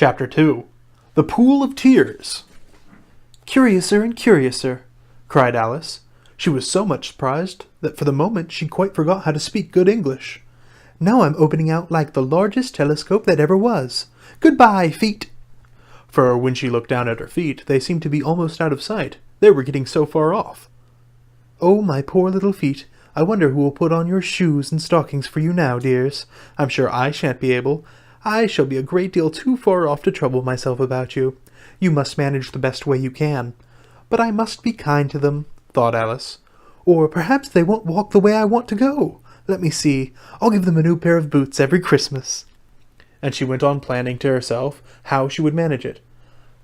Chapter 2. The Pool of Tears. "Curiouser and curiouser," cried Alice. She was so much surprised that for the moment she quite forgot how to speak good English. "Now I'm opening out like the largest telescope that ever was. Goodbye, feet!" For when she looked down at her feet, they seemed to be almost out of sight. They were getting so far off. "Oh, my poor little feet. I wonder who will put on your shoes and stockings for you now, dears. I'm sure I shan't be able. I shall be a great deal too far off to trouble myself about you. You must manage the best way you can. But I must be kind to them," thought Alice. "Or perhaps they won't walk the way I want to go. Let me see. I'll give them a new pair of boots every Christmas." And she went on planning to herself how she would manage it.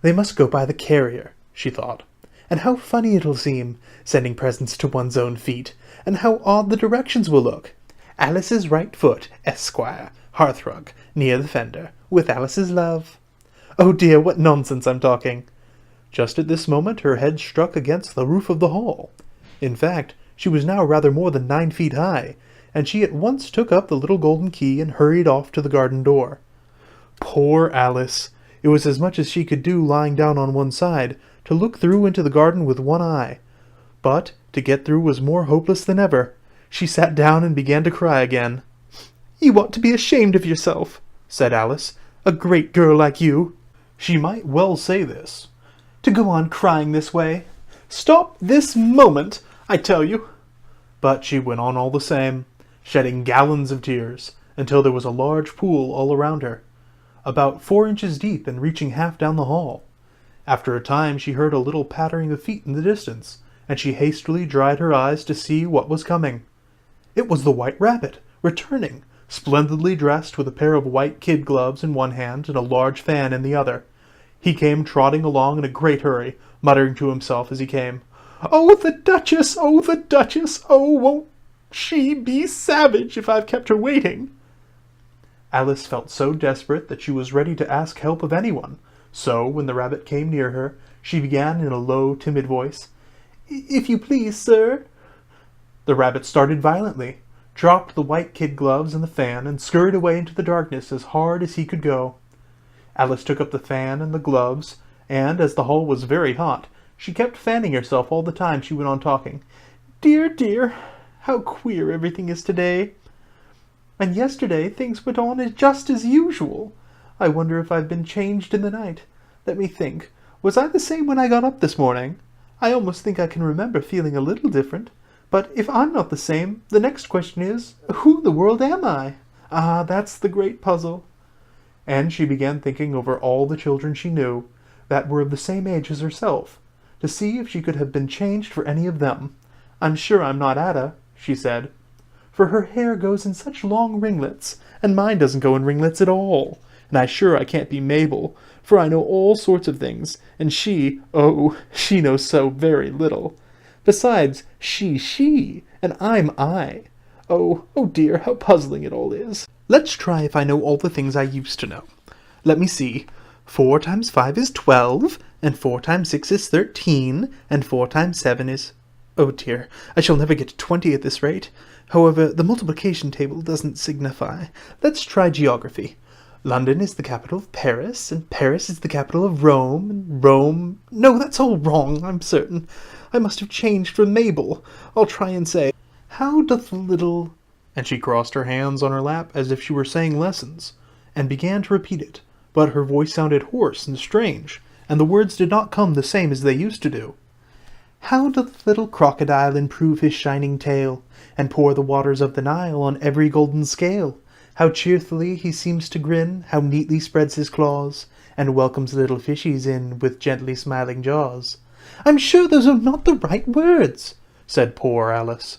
"They must go by the carrier," she thought. "And how funny it'll seem, sending presents to one's own feet, and how odd the directions will look. Alice's right foot, Esquire, hearthrug, near the fender, with Alice's love. Oh dear, what nonsense I'm talking!" Just at this moment her head struck against the roof of the hall. In fact, she was now rather more than 9 feet high, and she at once took up the little golden key and hurried off to the garden door. Poor Alice! It was as much as she could do lying down on one side, to look through into the garden with one eye. But to get through was more hopeless than ever. She sat down and began to cry again. "You ought to be ashamed of yourself," said Alice. "A great girl like you." She might well say this. "To go on crying this way. Stop this moment, I tell you." But she went on all the same, shedding gallons of tears, until there was a large pool all around her, about 4 inches deep and reaching half down the hall. After a time she heard a little pattering of feet in the distance, and she hastily dried her eyes to see what was coming. It was the White Rabbit, returning, splendidly dressed with a pair of white kid gloves in one hand and a large fan in the other. He came trotting along in a great hurry, muttering to himself as he came, "Oh, the Duchess! Oh, the Duchess! Oh, won't she be savage if I've kept her waiting?" Alice felt so desperate that she was ready to ask help of anyone, so when the rabbit came near her, she began in a low, timid voice, "If you please, sir." The rabbit started violently, dropped the white kid gloves and the fan, and scurried away into the darkness as hard as he could go. Alice took up the fan and the gloves, and, as the hall was very hot, she kept fanning herself all the time she went on talking. "Dear, dear, how queer everything is today. And yesterday things went on just as usual. I wonder if I've been changed in the night. Let me think. Was I the same when I got up this morning? I almost think I can remember feeling a little different. But if I'm not the same, the next question is, who in the world am I? Ah, that's the great puzzle." And she began thinking over all the children she knew, that were of the same age as herself, to see if she could have been changed for any of them. "I'm sure I'm not Ada," she said, "for her hair goes in such long ringlets, and mine doesn't go in ringlets at all. And I'm sure I can't be Mabel, for I know all sorts of things, and she knows so very little. Besides, she, and I'm I. Oh dear, how puzzling it all is. Let's try if I know all the things I used to know. Let me see. 4 times 5 is 12, and 4 times 6 is 13, and 4 times 7 is... Oh dear, I shall never get to 20 at this rate. However, the multiplication table doesn't signify. Let's try geography. London is the capital of Paris, and Paris is the capital of Rome, and Rome... No, that's all wrong, I'm certain. I must have changed from Mabel. I'll try and say, how doth the little... And she crossed her hands on her lap as if she were saying lessons, and began to repeat it, but her voice sounded hoarse and strange, and the words did not come the same as they used to do. How doth the little crocodile improve his shining tail, and pour the waters of the Nile on every golden scale? How cheerfully he seems to grin, how neatly spreads his claws, and welcomes little fishies in with gently smiling jaws. I'm sure those are not the right words, said poor Alice,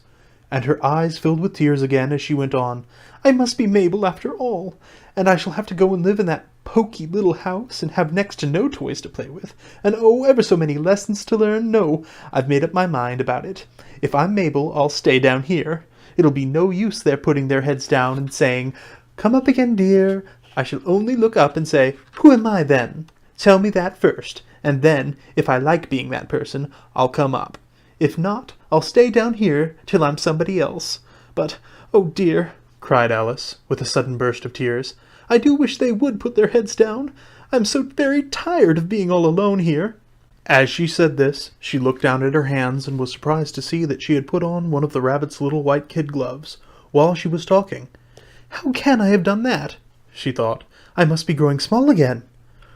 and her eyes filled with tears again as she went on. I must be Mabel after all, and I shall have to go and live in that poky little house, and have next to no toys to play with, and ever so many lessons to learn. No, I've made up my mind about it. If I'm Mabel, I'll stay down here. It'll be no use their putting their heads down and saying, Come up again, dear. I shall only look up and say, Who am I then? Tell me that first, and then, if I like being that person, I'll come up. If not, I'll stay down here till I'm somebody else. But, oh dear, cried Alice, with a sudden burst of tears, I do wish they would put their heads down. I'm so very tired of being all alone here." As she said this, she looked down at her hands and was surprised to see that she had put on one of the rabbit's little white kid gloves while she was talking. "How can I have done that?" she thought. "I must be growing small again."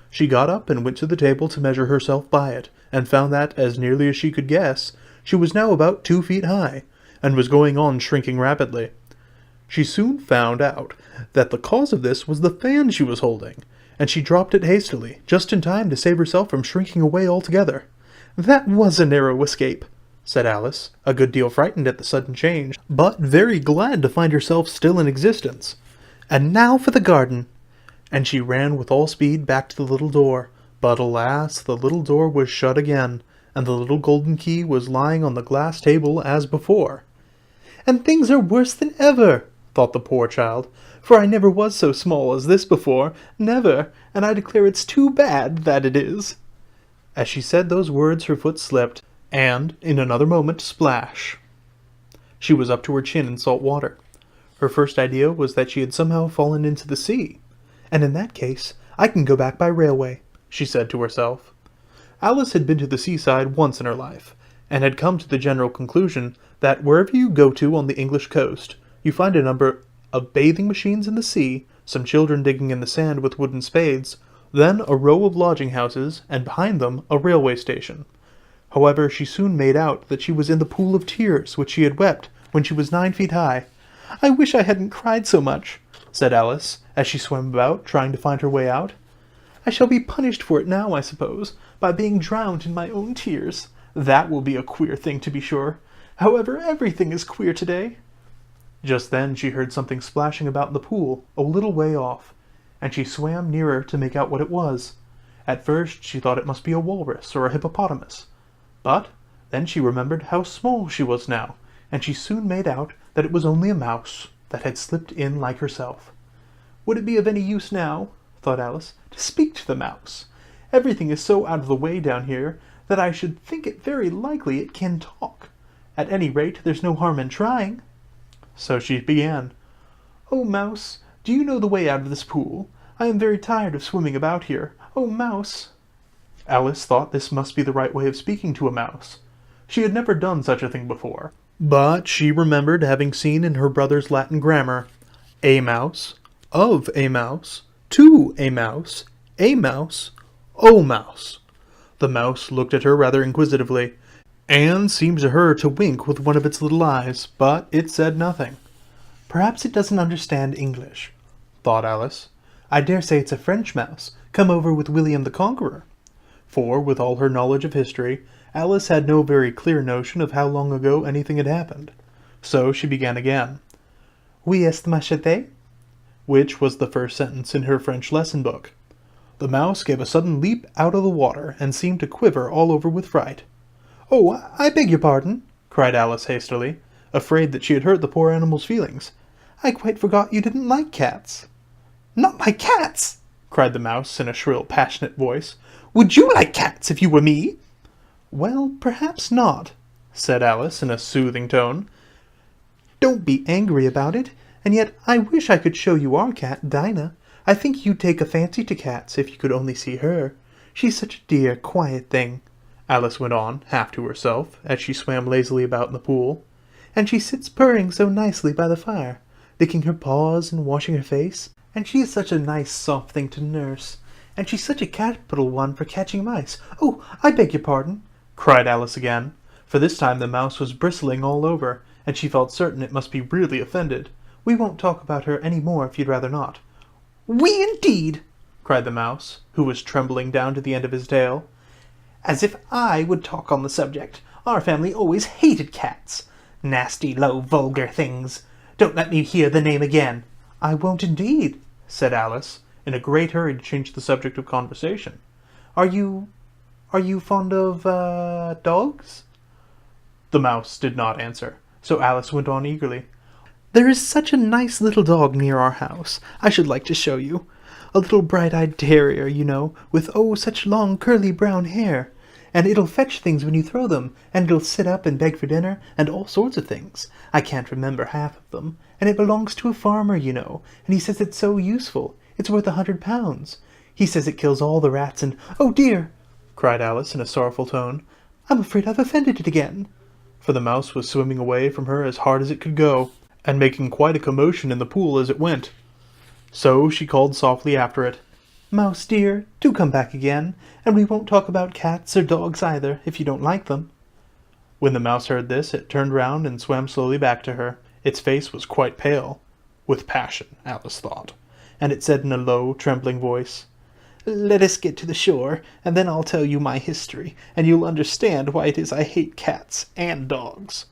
She got up and went to the table to measure herself by it, and found that, as nearly as she could guess, she was now about 2 feet high, and was going on shrinking rapidly. She soon found out that the cause of this was the fan she was holding, and she dropped it hastily, just in time to save herself from shrinking away altogether. "That was a narrow escape," said Alice, a good deal frightened at the sudden change, but very glad to find herself still in existence. "And now for the garden." And she ran with all speed back to the little door, but alas, the little door was shut again, and the little golden key was lying on the glass table as before. "And things are worse than ever," thought the poor child, "for I never was so small as this before, never, and I declare it's too bad, that it is." As she said those words her foot slipped, and, in another moment, splash! She was up to her chin in salt water. Her first idea was that she had somehow fallen into the sea. "And in that case, I can go back by railway," she said to herself. Alice had been to the seaside once in her life, and had come to the general conclusion that wherever you go to on the English coast, you find a number of bathing machines in the sea, some children digging in the sand with wooden spades, then a row of lodging houses, and behind them a railway station. However, she soon made out that she was in the pool of tears which she had wept when she was 9 feet high. "I wish I hadn't cried so much," said Alice, as she swam about, trying to find her way out. "I shall be punished for it now, I suppose, by being drowned in my own tears. That will be a queer thing, to be sure. However, everything is queer today." Just then she heard something splashing about in the pool, a little way off, and she swam nearer to make out what it was. At first she thought it must be a walrus or a hippopotamus, but then she remembered how small she was now, and she soon made out that it was only a mouse that had slipped in like herself. "Would it be of any use now," thought Alice, "to speak to the mouse? Everything is so out of the way down here that I should think it very likely it can talk. At any rate, there's no harm in trying." So she began. "Oh, mouse, do you know the way out of this pool? I am very tired of swimming about here. Oh, mouse!" Alice thought this must be the right way of speaking to a mouse. She had never done such a thing before, but she remembered having seen in her brother's Latin grammar, "A mouse, of a mouse, to a mouse, O mouse." The mouse looked at her rather inquisitively, and seemed to her to wink with one of its little eyes, but it said nothing. "Perhaps it doesn't understand English," thought Alice. "I dare say it's a French mouse, come over with William the Conqueror." For, with all her knowledge of history, Alice had no very clear notion of how long ago anything had happened. So she began again. "Oui est machete?" which was the first sentence in her French lesson book. The mouse gave a sudden leap out of the water, and seemed to quiver all over with fright. "Oh, I beg your pardon," cried Alice hastily, afraid that she had hurt the poor animal's feelings. "I quite forgot you didn't like cats." "Not like cats!" cried the mouse in a shrill, passionate voice. "Would you like cats if you were me?" "Well, perhaps not," said Alice in a soothing tone. "Don't be angry about it, and yet I wish I could show you our cat, Dinah. I think you'd take a fancy to cats if you could only see her. She's such a dear, quiet thing," Alice went on, half to herself, as she swam lazily about in the pool. "And she sits purring so nicely by the fire, licking her paws and washing her face. And she is such a nice, soft thing to nurse. And she's such a capital one for catching mice. Oh, I beg your pardon," cried Alice again, for this time the mouse was bristling all over, and she felt certain it must be really offended. "We won't talk about her any more if you'd rather not." "We indeed!" cried the mouse, who was trembling down to the end of his tail. "As if I would talk on the subject. Our family always hated cats. Nasty, low, vulgar things. Don't let me hear the name again." "I won't indeed," said Alice, in a great hurry to change the subject of conversation. Are you fond of, dogs?" The mouse did not answer, so Alice went on eagerly. "There is such a nice little dog near our house, I should like to show you. A little bright-eyed terrier, you know, with such long curly brown hair. And it'll fetch things when you throw them, and it'll sit up and beg for dinner, and all sorts of things. I can't remember half of them. And it belongs to a farmer, you know, and he says it's so useful. It's worth £100. He says it kills all the rats and— "Oh dear!" cried Alice in a sorrowful tone. "I'm afraid I've offended it again." For the mouse was swimming away from her as hard as it could go, and making quite a commotion in the pool as it went. So she called softly after it, "Mouse dear, do come back again, and we won't talk about cats or dogs either, if you don't like them." When the mouse heard this, it turned round and swam slowly back to her. Its face was quite pale, with passion, Alice thought, and it said in a low, trembling voice, "Let us get to the shore, and then I'll tell you my history, and you'll understand why it is I hate cats and dogs."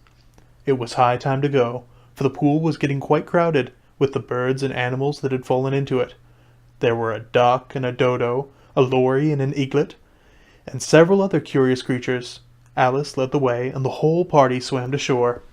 It was high time to go, for the pool was getting quite crowded with the birds and animals that had fallen into it. There were a duck and a dodo, a lory and an eaglet, and several other curious creatures. Alice led the way, and the whole party swam to shore.